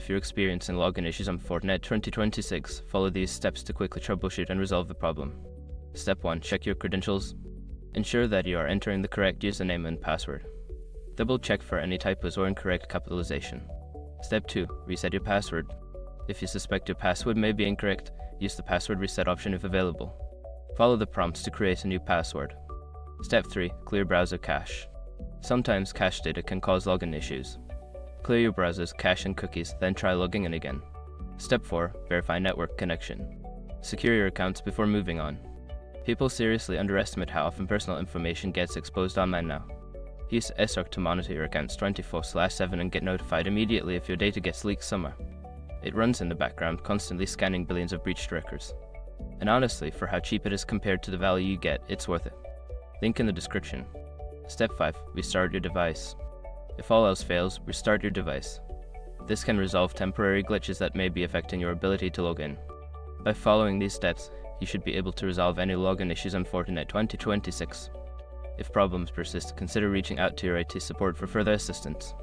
If you're experiencing login issues on Fortinet 2026, follow these steps to quickly troubleshoot and resolve the problem. Step 1. Check your credentials. Ensure that you are entering the correct username and password. Double check for any typos or incorrect capitalization. Step 2. Reset your password. If you suspect your password may be incorrect, use the password reset option if available. Follow the prompts to create a new password. Step 3. Clear browser cache. Sometimes cache data can cause login issues. Clear your browser's cache and cookies, then try logging in again. Step 4. Verify network connection. Secure your accounts before moving on. People seriously underestimate how often personal information gets exposed online now. Use SRC to monitor your accounts 24/7 and get notified immediately if your data gets leaked somewhere. It runs in the background, constantly scanning billions of breached records. And honestly, for how cheap it is compared to the value you get, it's worth it. Link in the description. Step 5. Restart your device. If all else fails, restart your device. This can resolve temporary glitches that may be affecting your ability to log in. By following these steps, you should be able to resolve any login issues on Fortinet 2026. If problems persist, consider reaching out to your IT support for further assistance.